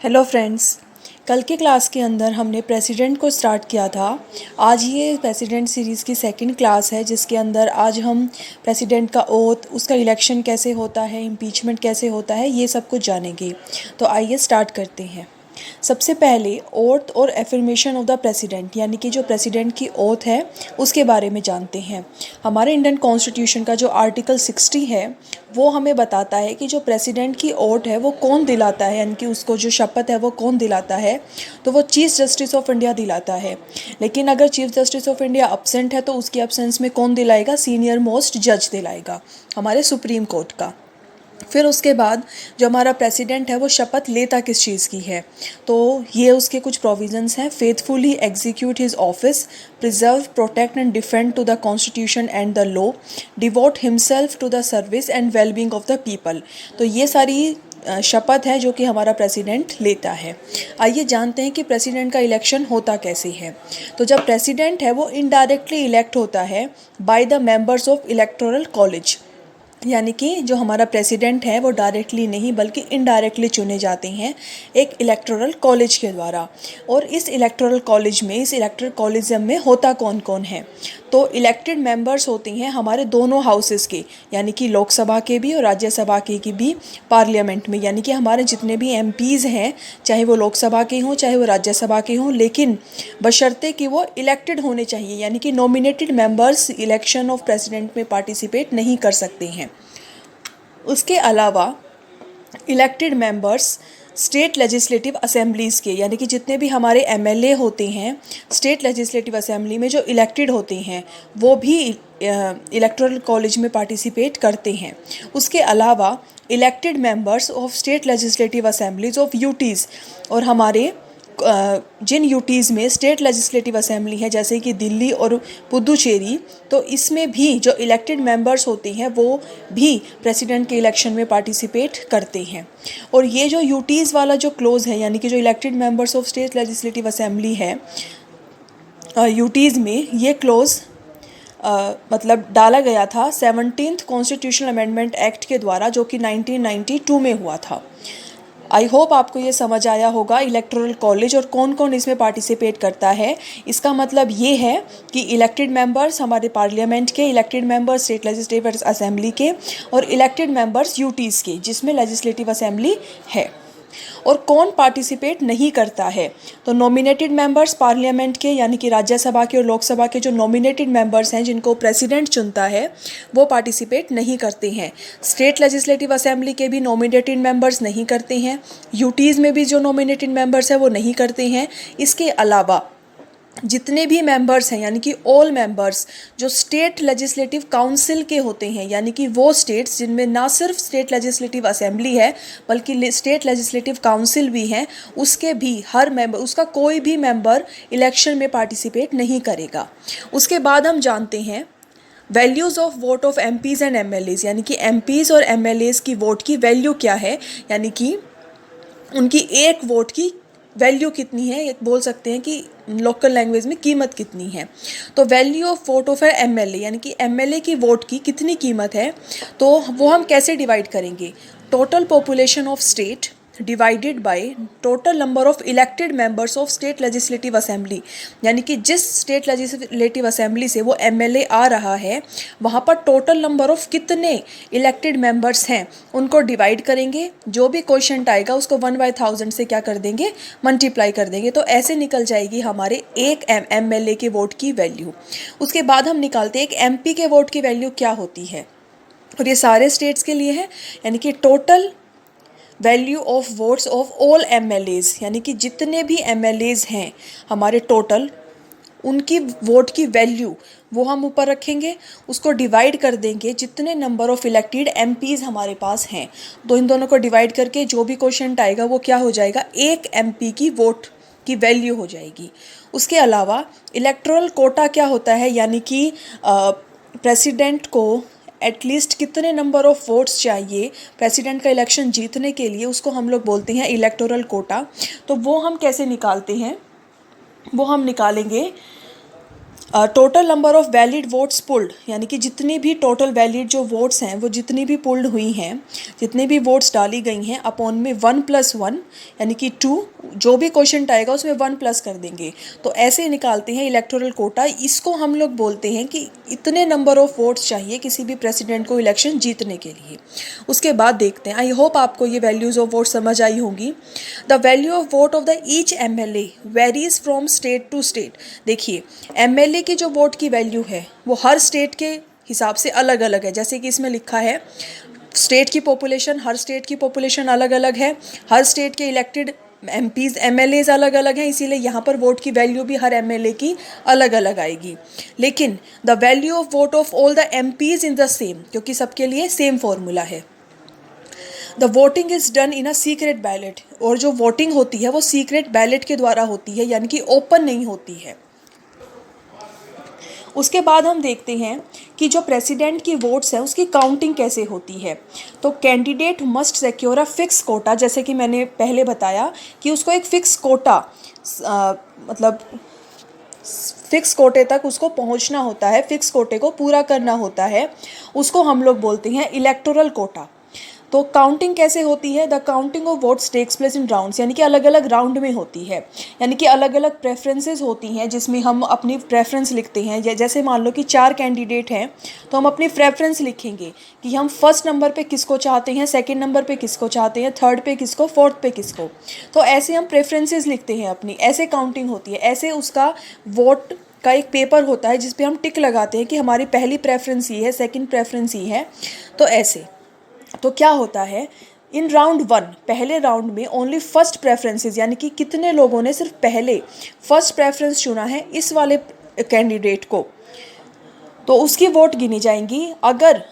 Hello friends. कल के class के अंदर हमने प्रेसिडेंट को स्टार्ट किया था। आज ये प्रेसिडेंट सीरीज़ की सेकंड क्लास है जिसके अंदर आज हम प्रेसिडेंट का ओथ, उसका इलेक्शन कैसे होता है, इम्पीचमेंट कैसे होता है, ये सब कुछ जानेंगे। तो आइए स्टार्ट करते हैं। सबसे पहले ओथ और एफर्मेशन ऑफ द प्रेसिडेंट यानी कि जो प्रेसिडेंट की ओथ है उसके बारे में जानते हैं। हमारे इंडियन कॉन्स्टिट्यूशन का जो आर्टिकल 60 है वो हमें बताता है कि जो प्रेसिडेंट की ओथ है वो कौन दिलाता है, यानी कि उसको जो शपथ है वो कौन दिलाता है। तो वो चीफ जस्टिस ऑफ इंडिया दिलाता है। लेकिन अगर chief justice of India absent है तो उसकी अब्सेंस में कौन दिलाएगा? सीनियर मोस्ट जज दिलाएगा, हमारे सुप्रीम कोर्ट का। फिर उसके बाद जो हमारा प्रेसिडेंट है वो शपथ लेता किस चीज़ की है? तो ये उसके कुछ प्रोविजंस हैं। Faithfully execute his office, preserve, protect and defend to the constitution and the law, devote himself to the service and wellbeing of the people. तो ये सारी शपथ है जो कि हमारा प्रेसिडेंट लेता है। आइए जानते हैं कि प्रेसिडेंट का इलेक्शन होता कैसे है। तो जब प्रेसिडेंट है वो इनडायरेक्टली इलेक्ट होता है by the members of electoral college, यानी कि जो हमारा प्रेसिडेंट है वो डायरेक्टली नहीं बल्कि इनडायरेक्टली चुने जाते हैं एक इलेक्टोरल कॉलेज के द्वारा। और इस इलेक्टोरल कॉलेज में, इस इलेक्टोरल कॉलेजियम में होता कौन कौन है? तो इलेक्टेड मेंबर्स होते हैं हमारे दोनों हाउसेस के, यानी कि लोकसभा के भी और राज्यसभा के भी पार्लियामेंट में। यानी कि हमारे जितने भी एमपीज़ हैं, चाहे वो लोकसभा के हों चाहे वो राज्यसभा के हों, लेकिन बशर्ते कि वो इलेक्टेड होने चाहिए, यानी कि nominated members election of president में पार्टिसिपेट नहीं कर सकते हैं। उसके अलावा elected members state legislative assemblies के, यानी कि जितने भी हमारे एमएलए होते हैं स्टेट लेजिस्लेटिव असेंबली में जो इलेक्टेड होते हैं वो भी इलेक्टोरल कॉलेज में पार्टिसिपेट करते हैं। उसके अलावा elected members of state legislative assemblies of UTs, और हमारे जिन यूटीज़ में स्टेट लेजिस्लेटिव असेंबली है जैसे कि दिल्ली और पुदुचेरी, तो इसमें भी जो इलेक्टेड मेंबर्स होते हैं वो भी प्रेसिडेंट के इलेक्शन में पार्टिसिपेट करते हैं। और ये जो यूटीज़ वाला जो क्लोज है, यानी कि जो elected members of state legislative assembly है यूटीज़ में, ये क्लोज मतलब डाला गया था 17th कॉन्स्टिट्यूशनल अमेंडमेंट एक्ट के द्वारा, जो कि 1992 में हुआ था। आई होप आपको ये समझ आया होगा इलेक्टोरल कॉलेज और कौन कौन इसमें पार्टिसिपेट करता है। इसका मतलब ये है कि इलेक्टेड मेंबर्स हमारे पार्लियामेंट के, elected members state legislative assembly के, और इलेक्टेड मेंबर्स यूटीज़ के जिसमें लेजिस्लेटिव असेंबली है। और कौन पार्टिसिपेट नहीं करता है? तो नॉमिनेटेड मेंबर्स पार्लियामेंट के, यानी कि राज्यसभा के और लोकसभा के जो नॉमिनेटेड मेंबर्स हैं जिनको प्रेसिडेंट चुनता है वो पार्टिसिपेट नहीं करते हैं। स्टेट लेजिस्लेटिव असेंबली के भी नॉमिनेटेड मेंबर्स नहीं करते हैं। यूटीज़ में भी जो नॉमिनेटेड मेंबर्स हैं वो नहीं करते हैं। इसके अलावा जितने भी मेंबर्स हैं, यानी कि ऑल मेंबर्स जो स्टेट लेजिस्लेटिव काउंसिल के होते हैं, यानी कि वो स्टेट्स जिनमें ना सिर्फ स्टेट लेजिस्लेटिव असेंबली है बल्कि स्टेट लेजिस्लेटिव काउंसिल भी हैं, उसके भी हर मेंबर, उसका कोई भी मेंबर इलेक्शन में पार्टिसिपेट नहीं करेगा। उसके बाद हम जानते हैं values of vote of MPs and MLAs, यानी कि एमपीज़ और एमएलएज़ की वोट की वैल्यू क्या है, यानी कि उनकी एक वोट की वैल्यू कितनी है, एक बोल सकते हैं कि लोकल लैंग्वेज में कीमत कितनी है। तो value of vote of MLA, यानी कि एमएलए की वोट की कितनी कीमत है, तो वो हम कैसे डिवाइड करेंगे? Total population of state divided by total number of elected members of state legislative assembly, यानी कि जिस स्टेट लेजिस्लेटिव असेंबली से वो एमएलए आ रहा है वहाँ पर टोटल नंबर ऑफ कितने इलेक्टेड मेंबर्स हैं उनको डिवाइड करेंगे। जो भी क्वेश्चन आएगा उसको 1/1000 से क्या कर देंगे? मल्टीप्लाई कर देंगे। तो ऐसे निकल जाएगी हमारे एक एमएलए के वोट की वैल्यू। उसके बाद हम निकालते हैं एक एमपी के वोट की वैल्यू क्या होती है, और ये सारे स्टेट्स के लिए है, यानी कि total value of votes of all MLAs, यानी कि जितने भी एमएलएज़ हैं हमारे टोटल, उनकी वोट की वैल्यू वो हम ऊपर रखेंगे, उसको डिवाइड कर देंगे जितने नंबर ऑफ इलेक्टेड एमपीज़ हमारे पास हैं। तो इन दोनों को डिवाइड करके जो भी क्वेश्चन आएगा वो क्या हो जाएगा? एक एमपी की वोट की वैल्यू हो जाएगी। उसके अलावा इलेक्टोरल कोटा क्या होता है, यानी कि प्रेसिडेंट को एटलीस्ट कितने नंबर ऑफ वोट्स चाहिए प्रेसिडेंट का इलेक्शन जीतने के लिए, उसको हम लोग बोलते हैं इलेक्टोरल कोटा। तो वो हम कैसे निकालते हैं? वो हम निकालेंगे total number of valid votes pulled, यानी कि जितनी भी टोटल वैलिड जो वोट्स हैं वो जितनी भी पुल्ड हुई हैं, जितनी भी वोट्स डाली गई हैं, अपॉन में 1+1 यानी कि 2, जो भी क्वेश्चन आएगा उसमें 1 प्लस कर देंगे, तो ऐसे निकालते हैं इलेक्टोरल कोटा। इसको हम लोग बोलते हैं कि इतने नंबर ऑफ वोट्स चाहिए किसी भी प्रेसिडेंट को इलेक्शन जीतने के लिए। उसके बाद देखते हैं, आई होप आपको ये वैल्यूज़ ऑफ वोट समझ आई होंगी। The value of vote of the each MLA varies from state to state. देखिए, MLA की जो वोट की वैल्यू है वो हर स्टेट के हिसाब से अलग अलग है। जैसे कि इसमें लिखा है स्टेट की पॉपुलेशन, हर स्टेट की पॉपुलेशन अलग अलग है, हर स्टेट के इलेक्टेड MPs MLAs अलग अलग हैं, इसीलिए यहाँ पर वोट की वैल्यू भी हर MLA की अलग अलग आएगी। लेकिन the value of vote of all the MPs in the same, क्योंकि सबके लिए सेम फॉर्मूला है। The voting is done in a secret ballot, और जो वोटिंग होती है वो सीक्रेट बैलेट के द्वारा होती है, यानी कि ओपन नहीं होती है। उसके बाद हम देखते हैं कि जो प्रेसिडेंट की वोट्स है उसकी काउंटिंग कैसे होती है। तो candidate must secure a fix quota, जैसे कि मैंने पहले बताया कि उसको एक फिक्स कोटा मतलब फिक्स कोटे तक उसको पहुंचना होता है, फिक्स कोटे को पूरा करना होता है, उसको हम लोग बोलते हैं इलेक्टोरल कोटा। तो काउंटिंग कैसे होती है? The counting of votes takes place in rounds, यानी कि अलग अलग राउंड में होती है, यानी कि अलग अलग प्रेफरेंसेस होती हैं जिसमें हम अपनी प्रेफरेंस लिखते हैं। जैसे मान लो कि 4 कैंडिडेट हैं तो हम अपनी प्रेफरेंस लिखेंगे कि हम फर्स्ट नंबर पे किसको चाहते हैं, सेकंड नंबर पे किसको चाहते हैं, थर्ड पे किसको, फोर्थ पे किसको। तो ऐसे हम प्रेफरेंसेस लिखते हैं अपनी, ऐसे काउंटिंग होती है। ऐसे उसका वोट का एक पेपर होता है जिस पे हम टिक लगाते हैं कि हमारी पहली प्रेफरेंस ये है, सेकंड प्रेफरेंस ये है। तो ऐसे तो क्या होता है, इन राउंड 1 पहले राउंड में ओनली फर्स्ट प्रेफरेंसेस, यानी कि कितने लोगों ने सिर्फ पहले फर्स्ट प्रेफरेंस चुना है इस वाले कैंडिडेट को, तो उसकी वोट गिनी जाएंगी। अगर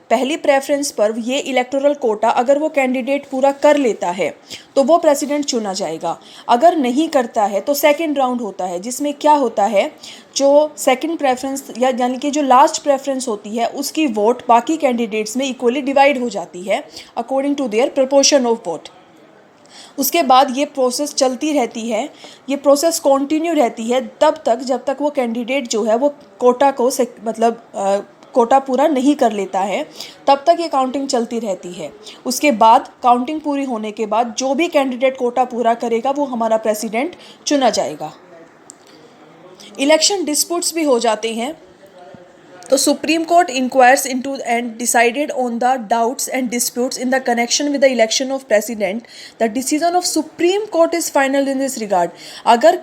पहली प्रेफरेंस पर ये इलेक्टोरल कोटा अगर वो कैंडिडेट पूरा कर लेता है तो वो प्रेसिडेंट चुना जाएगा। अगर नहीं करता है तो सेकंड राउंड होता है, जिसमें क्या होता है, जो सेकंड प्रेफरेंस यानी कि जो लास्ट प्रेफरेंस होती है उसकी वोट बाकी कैंडिडेट्स में इक्वली डिवाइड हो जाती है according to their proportion of vote. उसके बाद ये प्रोसेस चलती रहती है, ये प्रोसेस कंटिन्यू रहती है तब तक जब तक वो कैंडिडेट जो है वो कोटा को कोटा पूरा नहीं कर लेता है, तब तक ये काउंटिंग चलती रहती है। उसके बाद काउंटिंग पूरी होने के बाद जो भी कैंडिडेट कोटा पूरा करेगा वो हमारा प्रेसिडेंट चुना जाएगा। इलेक्शन डिस्प्यूट्स भी हो जाते हैं, तो supreme court enquires into and decided on the doubts and disputes in the connection with the election of president. The decision of supreme court is final in this regard. अगर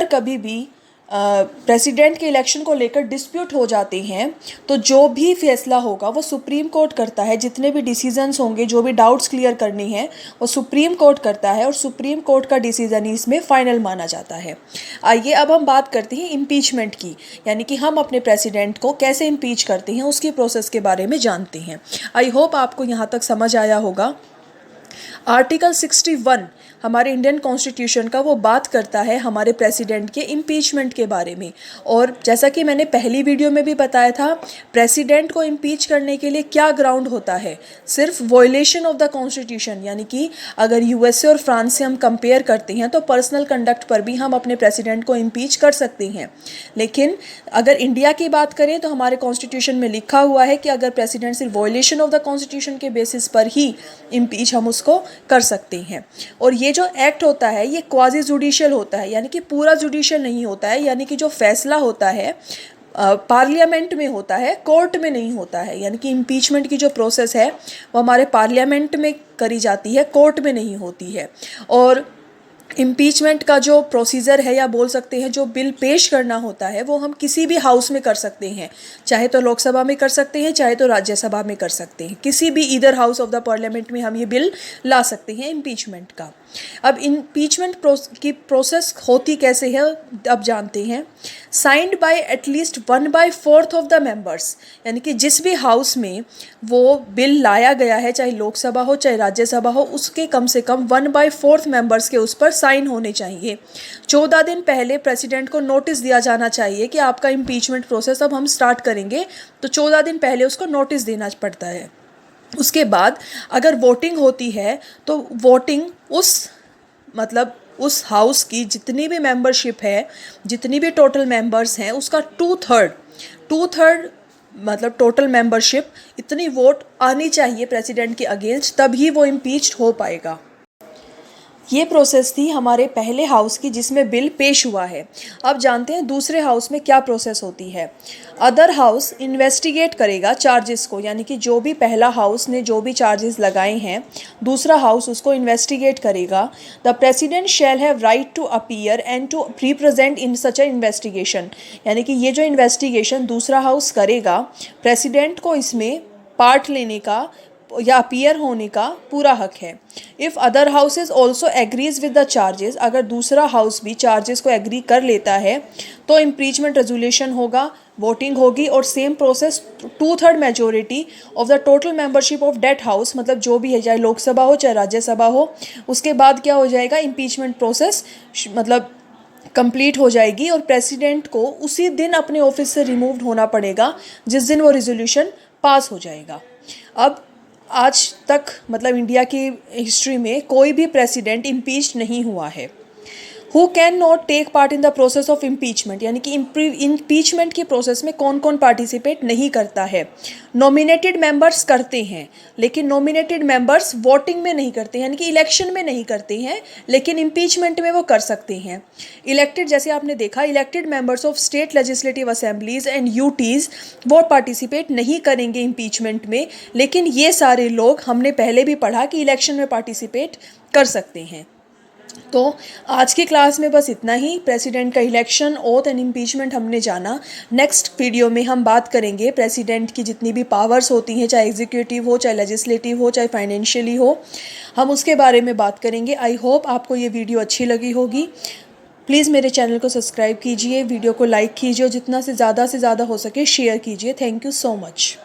कभी भी president के election को लेकर dispute हो जाते हैं तो जो भी फैसला होगा वो सुप्रीम कोर्ट करता है। जितने भी डिसीजंस होंगे, जो भी डाउट्स क्लियर करने हैं, वो सुप्रीम कोर्ट करता है और सुप्रीम कोर्ट का डिसीजन ही इसमें फाइनल माना जाता है। आइए अब हम बात करते हैं इम्पीचमेंट की, यानी कि हम अपने प्रेसिडेंट को कैसे इम्पीच करते हैं उसकी प्रोसेस के बारे में जानते हैं। आई होप आपको यहाँ तक समझ आया होगा। आर्टिकल 61 हमारे इंडियन कॉन्स्टिट्यूशन का वो बात करता है हमारे प्रेसिडेंट के इम्पीचमेंट के बारे में। और जैसा कि मैंने पहली वीडियो में भी बताया था, प्रेसिडेंट को इम्पीच करने के लिए क्या ग्राउंड होता है, सिर्फ वॉयलेशन ऑफ द कॉन्स्टिट्यूशन। यानी कि अगर USA और फ्रांस से हम कंपेयर करते हैं तो पर्सनल कंडक्ट पर भी हम अपने प्रेसिडेंट को इम्पीच कर सकते हैं। लेकिन अगर इंडिया की बात करें तो हमारे कॉन्स्टिट्यूशन में लिखा हुआ है कि अगर प्रेसिडेंट सिर्फ वॉयलेशन ऑफ द कॉन्स्टिट्यूशन के बेसिस पर ही इम्पीच हम उसको कर सकते हैं। और ये जो एक्ट होता है ये क्वाजी जुडिशियल होता है, यानी कि पूरा जुडिशियल नहीं होता है, यानी कि जो फैसला होता है पार्लियामेंट में होता है, कोर्ट में नहीं होता है। यानी कि इम्पीचमेंट की जो प्रोसेस है वो हमारे पार्लियामेंट में करी जाती है, कोर्ट में नहीं होती है। और इम्पीचमेंट का जो प्रोसीजर है, या बोल सकते हैं जो बिल पेश करना होता है, वो हम किसी भी हाउस में कर सकते हैं, चाहे तो लोकसभा में कर सकते हैं, चाहे तो राज्यसभा में कर सकते हैं। किसी भी either house of the parliament में हम ये बिल ला सकते हैं इम्पीचमेंट का। अब इम्पीचमेंट की प्रोसेस होती कैसे है अब जानते हैं। Signed by at least 1/4 of the members, यानी कि जिस भी हाउस में वो बिल लाया गया है, चाहे लोकसभा हो चाहे राज्यसभा हो, उसके कम से कम 1/4 मेंबर्स के उस पर साइन होने चाहिए। 14 दिन पहले प्रेसिडेंट को नोटिस दिया जाना चाहिए कि आपका इम्पीचमेंट प्रोसेस अब हम स्टार्ट करेंगे, तो 14 दिन पहले उसको नोटिस देना पड़ता है। उसके बाद अगर वोटिंग होती है तो वोटिंग उस उस हाउस की जितनी भी मेंबरशिप है, जितनी भी टोटल मेंबर्स हैं, उसका टू थर्ड मतलब टोटल मेंबरशिप इतनी वोट आनी चाहिए प्रेसिडेंट के अगेंस्ट, तभी वो इम्पीच्ड हो पाएगा। ये प्रोसेस थी हमारे पहले हाउस की जिसमें बिल पेश हुआ है। अब जानते हैं दूसरे हाउस में क्या प्रोसेस होती है। अदर हाउस इन्वेस्टिगेट करेगा चार्जेस को, यानी कि जो भी पहला हाउस ने जो भी चार्जेस लगाए हैं, दूसरा हाउस उसको इन्वेस्टिगेट करेगा। The president shall have right to appear and to represent in such a investigation, यानी कि ये जो इन्वेस्टिगेशन दूसरा हाउस करेगा, प्रेसिडेंट को इसमें पार्ट लेने का या अपीयर होने का पूरा हक है। If other houses also agrees with the charges, अगर दूसरा हाउस भी चार्जेस को एग्री कर लेता है तो इम्पीचमेंट रेजोल्यूशन होगा, वोटिंग होगी और same process 2/3 majority of the total membership of that house, मतलब जो भी है, चाहे लोकसभा हो चाहे राज्यसभा हो, उसके बाद क्या हो जाएगा, इम्पीचमेंट प्रोसेस मतलब कंप्लीट हो जाएगी और प्रेसिडेंट को उसी दिन अपने ऑफिस से रिमूव्ड होना पड़ेगा जिस दिन वो रेजोल्यूशन पास हो जाएगा। अब आज तक मतलब इंडिया की हिस्ट्री में कोई भी प्रेसिडेंट इम्पीच्ड नहीं हुआ है। Who can not take part in the process of impeachment, यानी कि इम्पीचमेंट की प्रोसेस में कौन कौन पार्टिसिपेट नहीं करता है। नॉमिनेटेड मेंबर्स करते हैं, लेकिन नॉमिनेटेड मेंबर्स वोटिंग में नहीं करते हैं, यानी कि इलेक्शन में नहीं करते हैं, लेकिन इम्पीचमेंट में वो कर सकते हैं। इलेक्टेड, जैसे आपने देखा, elected members of state legislative assemblies and UTs वो पार्टिसिपेट नहीं करेंगे इम्पीचमेंट में, लेकिन ये सारे लोग हमने पहले भी पढ़ा कि इलेक्शन में पार्टिसिपेट कर सकते हैं। तो आज की क्लास में बस इतना ही। प्रेसिडेंट का इलेक्शन, ओथ एंड इम्पीचमेंट हमने जाना। नेक्स्ट वीडियो में हम बात करेंगे प्रेसिडेंट की जितनी भी पावर्स होती हैं, चाहे एग्जीक्यूटिव हो, चाहे लेजिस्लेटिव हो, चाहे फाइनेंशियली हो, हम उसके बारे में बात करेंगे। आई होप आपको ये वीडियो अच्छी लगी होगी। प्लीज़ मेरे चैनल को सब्सक्राइब कीजिए, वीडियो को लाइक कीजिए और जितना से ज़्यादा हो सके शेयर कीजिए। Thank you so much.